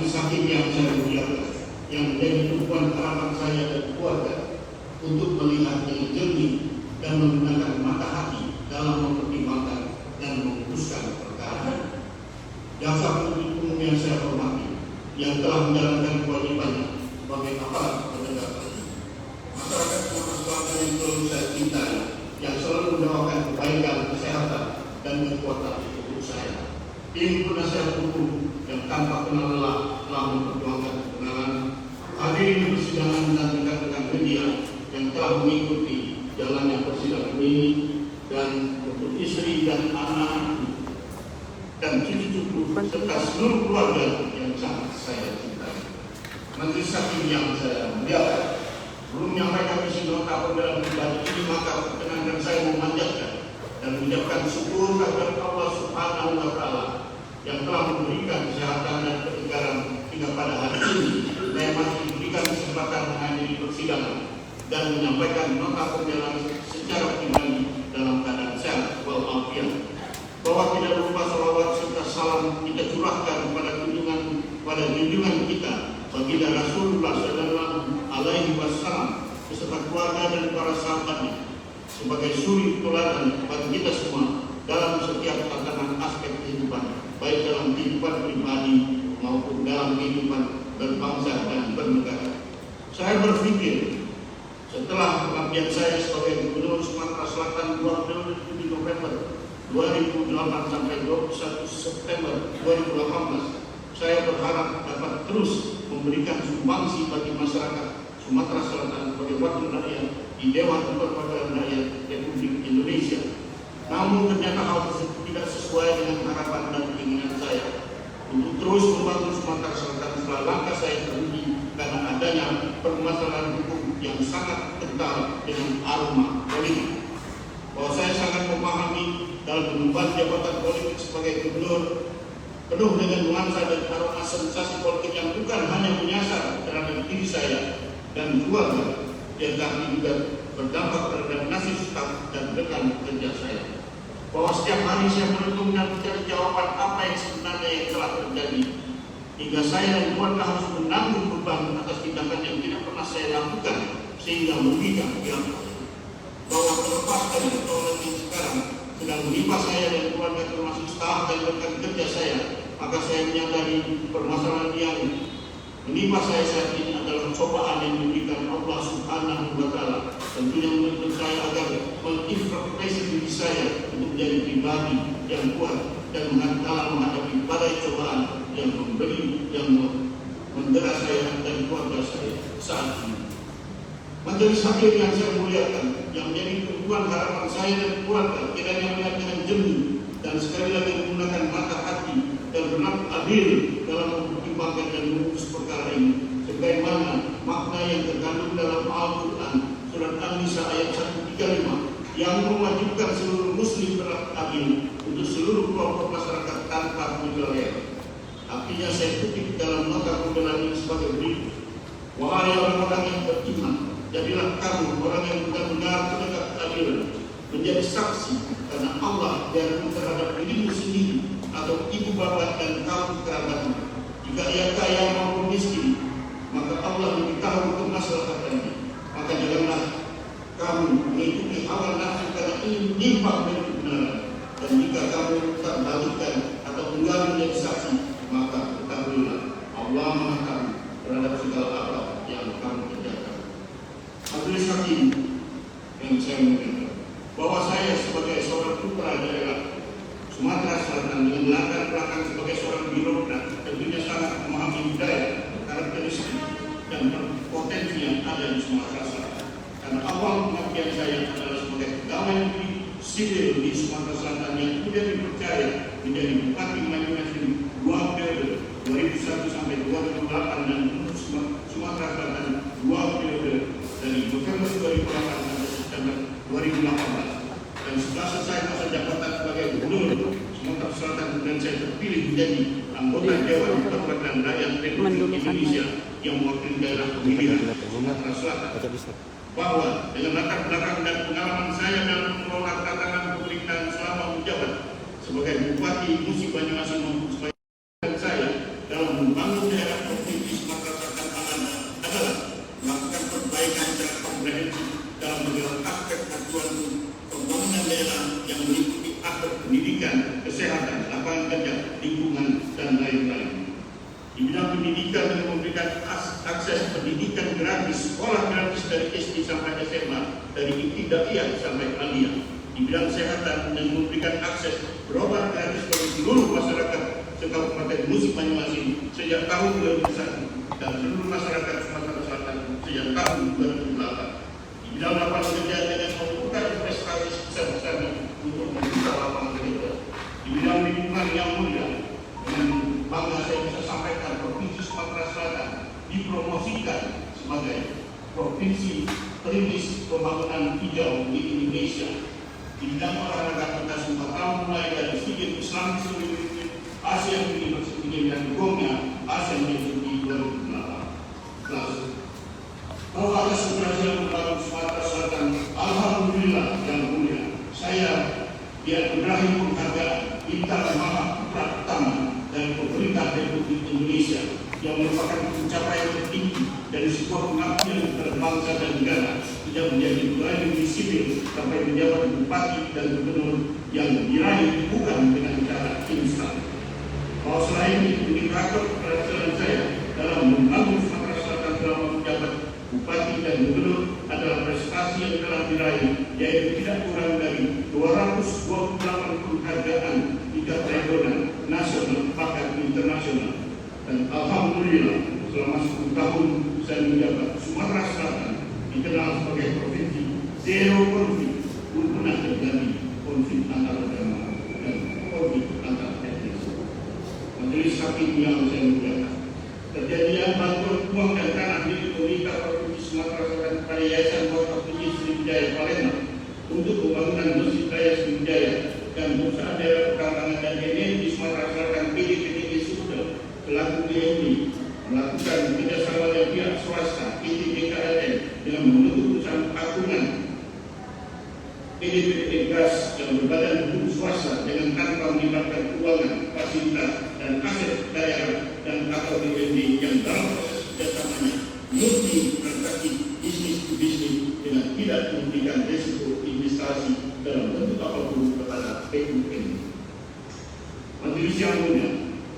Majelis Hakim yang saya muliakan, yang menjadi tumpuan harapan saya dan keluarga untuk melihat dengan jernih dan menggunakan mata hati dalam mempertimbangkan dan memutuskan perkara. Jaksa penuntut umum yang saya hormati, yang telah menjalankan kewajibannya sebagai aparat penegak hukum, masyarakat Sumatera Selatan yang selalu saya cintai, yang selalu mendoakan kebaikan, kesehatan, dan kekuatan untuk saya, tim penasihat hukum yang tanpa kenal lelah telah memperjuangkan kebenaran, hadirin persidangan dan rekan-rekan media yang telah mengikuti jalannya persidangan ini, dan untuk istri dan anak dan cucu-cucu serta seluruh keluarga yang sangat saya cintai. Majelis Hakim yang saya muliakan, belum menyampaikan isi nota pembelaan pribadi ini, maka perkenankan saya memanjatkan dan mengucapkan syukur kepada Allah Subhanahu wa Ta'ala yang telah memberikan kesehatan dan ketegaran hingga pada hari ini. Saya masih diberikan kesempatan menghadiri persidangan dan menyampaikan nota pembelaan secara pribadi dalam keadaan sehat walafiat. Bahwa tidak lupa salawat serta salam kita curahkan pada junjungan kita baginda Rasulullah Sallallahu Alaihi Wasallam beserta keluarga dan para sahabatnya sebagai suri teladan bagi kita semua dalam setiap tatanan aspek kehidupan, baik dalam kehidupan pribadi maupun dalam kehidupan berbangsa dan bernegara. Saya berpikir setelah pengabdian saya sebagai Gubernur Sumatera Selatan 27 November 2008 sampai 21 September 2018, saya berharap dapat terus memberikan sumbangsi bagi masyarakat Sumatera Selatan sebagai wakil rakyat di Dewan Perwakilan Rakyat Republik Indonesia. Namun ternyata hal tersebut tidak sesuai dengan harapan dan keinginan saya untuk terus membangun Sumatera Selatan setelah langkah saya terhenti karena adanya permasalahan hukum yang sangat kental dengan aroma politik. Bahwa saya sangat memahami dalam mengemban jabatan politik sebagai gubernur penuh dengan nuansa dan aroma sensasi politik yang bukan hanya menyasar terhadap diri saya dan keluarga, tetapi juga berdampak terhadap nasib staf dan rekan kerja saya. Bahwa setiap hari saya merenung dan mencari jawaban apa yang sebenarnya yang telah terjadi, hingga saya dan keluarga harus menanggung beban atas tindakan yang tidak pernah saya lakukan sehingga merugikan pihak. Bahwa terlepas dari persoalan yang sekarang sedang menimpa saya dan keluarga termasuk staf dan rekan kerja saya, maka saya menyadari permasalahan yang menimpa saya saat ini adalah cobaan yang diberikan Allah Subhanahu wa Ta'ala, tentunya menuntut saya agar mengintrospeksi diri saya untuk menjadi pribadi yang kuat dan menghadapi badai cobaan yang mendera saya dan keluarga saya saat ini. Majelis Hakim yang saya muliakan, yang menjadi tumpuan harapan saya dan keluarga, kiranya melihat dengan jernih dan sekali lagi menggunakan mata hati dan benar adil dalam mempertimbangkan dan memutus perkara ini, sebagaimana makna yang terkandung dalam Al-Quran surat An-Nisa ayat 135 yang mewajibkan seluruh muslim berlaku adil untuk seluruh kelompok masyarakat tanpa penilaian. Artinya saya kutip dalam nota pembelaan ini sebagai berikut: wahai orang-orang yang beriman, jadilah kamu orang yang benar-benar penegak keadilan, menjadi saksi karena Allah dan terhadap dirimu sendiri atau ibu bapak dan kaum kerabatmu. Jika ia kaya maupun miskin, maka Allah lebih tahu kemaslahatannya. Maka janganlah kamu mengikuti hawa nafsu karena ingin menyimpang dari kebenaran. Dan jika kamu tak balikkan atau enggan menjadi saksi, maka ketahuilah Allah Maha Tahu terhadap segala apa yang kamu kerjakan. Majelis Hakim yang saya muliakan, bahwa saya sebagai seorang putra daerah Sumatera Selatan dengan latar belakang sebagai seorang birokrat tentunya sangat memahami budaya, karakteristik dan potensi yang ada di Sumatera Selatan. Karena awal pengabdian saya adalah sebagai pegawai negeri sipil di Sumatera Selatan yang kemudian dipercaya menjadi Bupati Banyuasin 2 periode 2001 sampai 2008 dan Sumatera Selatan 2 periode dari November 2008 sampai September 2018. Dan setelah selesai masa jabatan sebagai Gubernur Sumatera Selatan, kemudian saya terpilih menjadi anggota Dewan Perwakilan Rakyat Republik Indonesia yang mewakili daerah pemilihan Sumatera Selatan. Bahwa dengan latar belakang dan pengalaman saya dalam mengelola tatanan pemerintahan selama menjabat sebagai Bupati Musi Banyuasin maupun sebagai saya dalam membangun daerah memberikan akses pendidikan gratis, sekolah gratis dari SD sampai SMA, dari ibtidaiyah sampai aliyah. Di bidang kesehatan dan memberikan akses berobat gratis bagi seluruh masyarakat Kabupaten Musi Banyuasin sejak tahun 2001 dan seluruh masyarakat Sumatera Selatan sejak tahun 2008. Di bidang lapangan kerja dengan membuka investasi sebesar-besarnya untuk membuka lapangan kerja. Di bidang lingkungan yang mulia, dengan bangga saya bisa sampaikan Provinsi Sumatera Selatan dipromosikan sebagai provinsi perintis pembangunan hijau di Indonesia. Di bidang olahraga kita semua tahu mulai dari SEA Games Islam Asian Games dan dukungnya Asian Games di 2008. Kalau ada keberhasilan membangun Sumatera Selatan, alhamdulillah yang mulia, saya dianugerahi penghargaan Bintang Mahaprastama dari pemerintah Republik Indonesia yang merupakan pencapaian tertinggi dari sebuah pengabdian kepada bangsa dan negara yang menjadi pelayan sipil sampai menjabat bupati dan gubernur yang diraih bukan dengan cara instan. Bahwa selain itu indikator keberhasilan saya dalam membangun Sumatera Selatan selama menjabat bupati dan gubernur adalah prestasi yang telah diraih, yaitu tidak kurang dari 228 penghargaan tingkat regional, nasional, bahkan internasional. Dan alhamdulillah selama 10 tahun saya menjabat, Sumatera Selatan dikenal sebagai provinsi zero konflik, belum pernah terjadi konflik antar agama dan konflik antar etnis. Majelis Hakim yang saya muliakan, terjadinya bantuan uang dan tanah milik pemerintah Provinsi Sumatera Selatan kepada Yayasan Wakaf Sriwijaya Palembang untuk pembangunan Masjid Raya Sriwijaya dan Perusahaan Daerah Pertambangan dan Energi Sumatera Selatan PDPTG Sumber selaku DMD melakukan kerjasama dengan pihak swasta PT BKLN dengan membentuk perusahaan patungan PDPTG Gas yang berbadan hukum swasta dengan tanpa melibatkan keuangan, fasilitas dan aset daerah dan atau DMD yang dalam proses kerjasamanya multi transaksi bisnis to bisnis dengan tidak memberikan risiko investasi dalam bentuk apapun kepada PUM. Majelis yang mulia,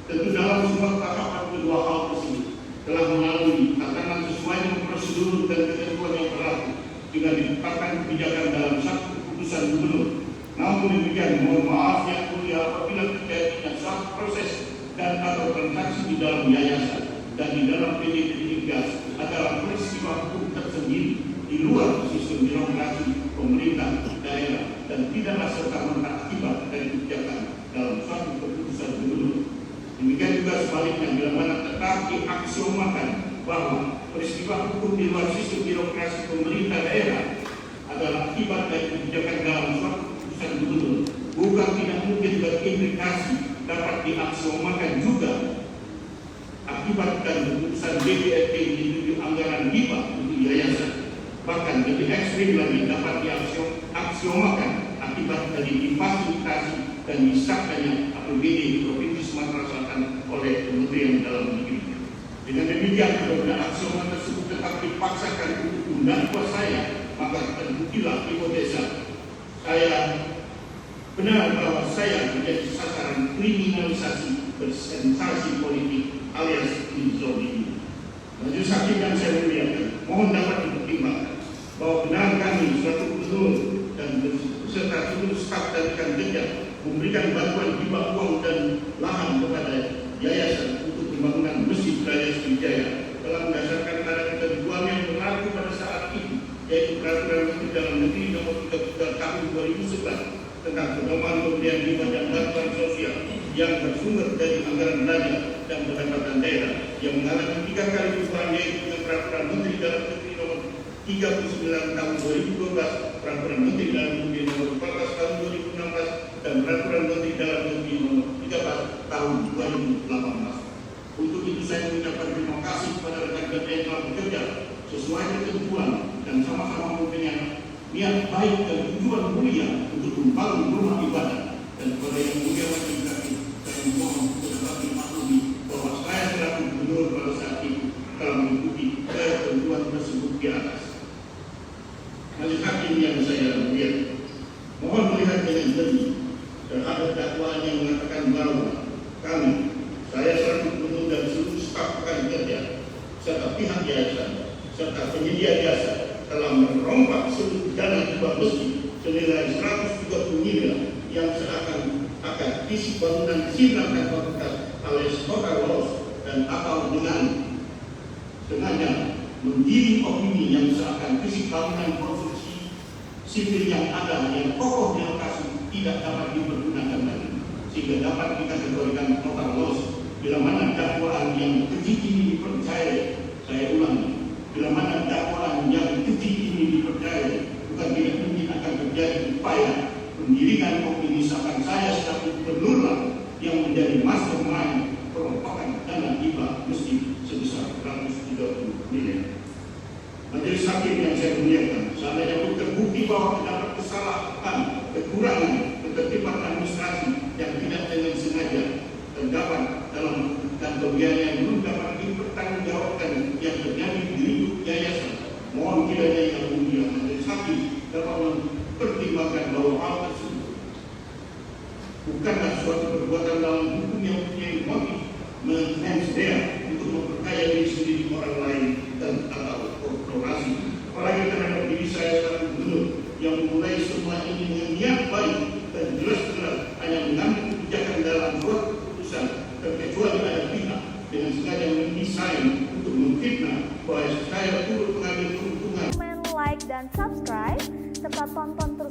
tentu dalam semua tahapan kedua hal tersebut telah melalui tatanan sesuai dengan prosedur dan ketentuan yang berlaku dengan ditetapkan kebijakan dalam satu keputusan gubernur. Namun demikian, mohon maaf yang mulia apabila terjadinya suatu proses dan atau transaksi di dalam yayasan dan di dalam PDPTG Gas adalah peristiwa hukum tersendiri di luar sistem birokrasi pemerintah daerah dan tidaklah serta-merta akibat dari kebijakan dalam suatu keputusan gubernur. Demikian juga sebaliknya, bila mana tetap diaksiomakan bahwa peristiwa hukum di luar sistem birokrasi pemerintah daerah adalah akibat dari kebijakan dalam suatu keputusan gubernur, bukan tidak mungkin berimplikasi dapat diaksiomakan juga akibat dan keputusan DPRD menyetujui anggaran hibah untuk yayasan. Bahkan lebih ekstrim lagi dapat diaksiomakan akibat dari difasilitasi dan disahkannya APBD di Provinsi Sumatera Selatan oleh Kementerian Dalam Negeri. Dengan demikian, apabila aksioman tersebut tetap dipaksakan untuk mendakwa saya, maka terbuktilah hipotesa saya benar bahwa saya menjadi sasaran kriminalisasi bersensasi politik alias inzolimi. Majelis Hakim yang saya muliakan, mohon dapat dipertimbangkan bahwa benar kami suatu gubernur dan beserta seluruh staf dan rekan kerja memberikan bantuan hibah uang dan lahan kepada yayasan untuk pembangunan Masjid Raya Sriwijaya telah mendasarkan pada ketentuan yang berlaku pada saat itu, yaitu Peraturan Menteri Dalam Negeri Nomor 33 Tahun 2011 tentang pedoman pemberian hibah dan bantuan sosial yang bersumber dari anggaran belanja dan pendapatan daerah yang mengalami 3 kali perubahan, yaitu dengan Peraturan Menteri Dalam Negeri Nomor 39 Tahun 2012, Peraturan Menteri Dalam Negeri Nomor 14 Tahun 2016 dan Peraturan Menteri Dalam Negeri Nomor 13 Tahun 2018. Untuk itu saya mengucapkan terima kasih kepada rekan-rekan yang telah bekerja sesuai ketentuan dan sama-sama mempunyai niat baik dan tujuan mulia untuk membangun rumah ibadah. Dan kepada yang mulia majelis hakim, saya mohon untuk dapat dimaklumi bahwa saya selaku gubernur pada saat itu telah mengikuti ketentuan tersebut di atas. Majelis hakim yang saya muliakan, mohon melihat dengan jernih terhadap dakwaan yang mengatakan bahwa kami, saya selaku gubernur dan seluruh staf rekan kerja, pihak yayasan serta penyedia jasa telah merompak seluruh dana hibah masjid senilai 130 miliar yang seakan akan isi bangunan sinar dan fakultas alias total loss dan atau dengan sengaja menggiring opini yang seakan isi bangunan konstruksi sipil yang ada yang kokoh di lokasi tidak dapat dipergunakan lagi sehingga dapat dikategorikan total loss. Bila mana dakwaan yang keji ini dipercaya, saya ulangi, bila mana dakwaan yang keji ini dipercaya, bukan tidak mungkin akan terjadi upaya pengiringan opini seakan saya selaku gubernur yang menjadi mastermind perombakan dana hibah masjid sebesar 130 miliar. Majelis hakim yang saya muliakan, seandainya pun terbukti bahwa terdapat kesalahan, kekurangan, ketertiban administrasi yang tidak dengan sengaja terdapat dalam dan kebiayaan yang belum dapat dipertanggungjawabkan yang terjadi di lingkup yayasan, mohon kiranya yang mulia majelis hakim dapat mempertimbangkan bahwa hal tersebut bukanlah suatu perbuatan dalam hukum yang mempunyai motif menghensdare untuk memperkaya diri sendiri orang lain dan atau korporasi. Apalagi terhadap diri saya sebagai gubernur yang memulai semua ini dengan niat baik dan jelas-jelas hanya mengambil kebijakan dalam suatu keputusan terkecuali ada pihak dengan sengaja mendesain untuk memfitnah bahwa saya turut mengambil keuntungan. Like dan subscribe serta tonton terus